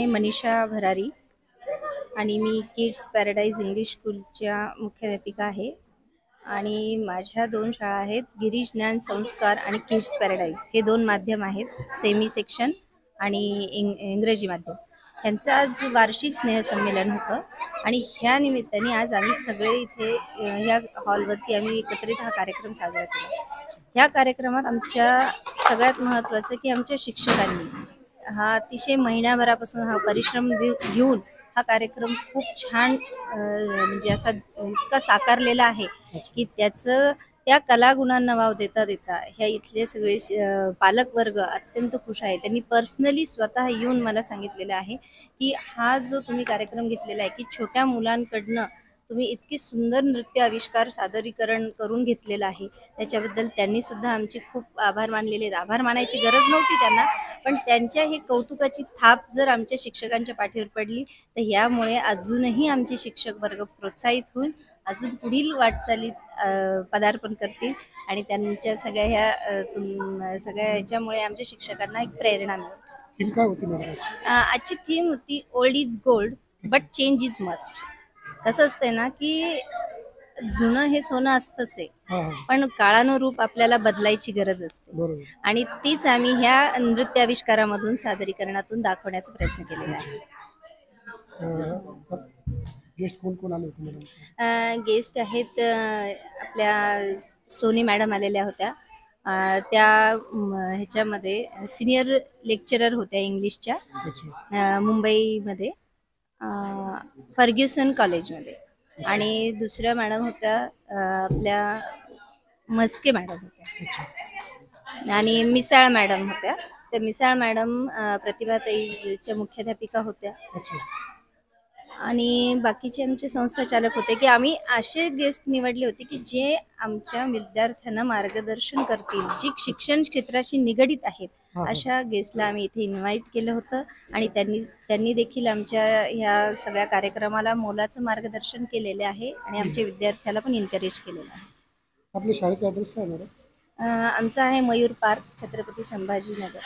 मनीषा भरारी आणि मी kids paradise English स्कूलच्या मुख्याध्यापिका आहे. आणि माझ्या दोन शाळा आहेत, गिरीश ज्ञान संस्कार आणि किड्स पॅराडाईज. हे दोन माध्यम आहेत, सेमी सेक्शन आणि इंग्रजी माध्यम. ह्यांचं आज वार्षिक स्नेहसंमेलन होतं आणि ह्या निमित्ताने आज आम्ही सगळे इथे ह्या हॉलवरती आम्ही एकत्रित हा कार्यक्रम साजरा केला. ह्या कार्यक्रमात आमच्या सगळ्यात महत्त्वाचं की आमच्या शिक्षकांनी हा अतिशय महिन्याभरापासून हा परिश्रम घेऊन हा कार्यक्रम खूप छान म्हणजे असा इतका साकारलेला आहे की त्याचं त्या कलागुणांना वाव देता देता ह्या इथले सगळे पालक वर्ग अत्यंत खुश आहे. त्यांनी पर्सनली स्वतः येऊन मला सांगितलेलं आहे की हा जो तुम्ही कार्यक्रम घेतलेला आहे की छोट्या मुलांकडनं तुम्ही इतकी सुंदर नृत्य आविष्कार सादरीकरण करून घेतलेलं आहे, त्याच्याबद्दल त्यांनी सुद्धा आमचे खूप आभार मानलेले आहेत. आभार मानायची गरज नव्हती त्यांना, पण त्यांच्या ही कौतुकाची थाप जर आमच्या शिक्षकांच्या पाठीवर पडली तर यामुळे अजूनही आमचे शिक्षक वर्ग प्रोत्साहित होऊन अजून पुढील वाटचालीत पदार्पण करतील आणि त्यांच्या सगळ्या ह्या सगळ्या ह्याच्यामुळे आमच्या शिक्षकांना एक प्रेरणा मिळेल. थीम काय होती मॅडम? आजची थीम होती old is gold but change is must. कसं असतंय ना की जुनं हे सोनं असतंच आहे, पण काळानुरूप आपल्याला बदलायची गरज असते आणि तीच आम्ही ह्या नृत्य आविष्कारामधून सादरीकरणातून दाखवण्याचा प्रयत्न केलेला आहे. गेस्ट कोण कोण आले होते मॅडम? गेस्ट आहेत आपल्या सोनी मॅडम आलेल्या होत्या. त्या ह्याच्यामध्ये सिनियर लेक्चरर होत्या इंग्लिशच्या, मुंबईमध्ये फर्ग्युसन कॉलेजमध्ये. आणि दुसऱ्या मॅडम होत्या आपल्या मस्के मॅडम होत्या आणि मिसाळ मॅडम होत्या. त्या मिसाळ मॅडम प्रतिभाताईच्या मुख्याध्यापिका होत्या आणि बाकीचे आमचे संस्थाचालक होते की आम्ही असे गेस्ट निवडले होते की जे आमच्या विद्यार्थ्यांना मार्गदर्शन करतील, जी शिक्षण क्षेत्राशी निगडीत आहेत, अशा गेस्टला आम्ही इथे इन्व्हाइट केलं होतं आणि त्यांनी देखील आमच्या ह्या सगळ्या कार्यक्रमाला मोलाचं मार्गदर्शन केलेले आहे आणि आमच्या विद्यार्थ्याला पण एन्करेज केलेलं आहे. आपल्या शाळेचा ॲड्रेस काय मॅडम? आमचा आहे मयूर पार्क, छत्रपती संभाजीनगर.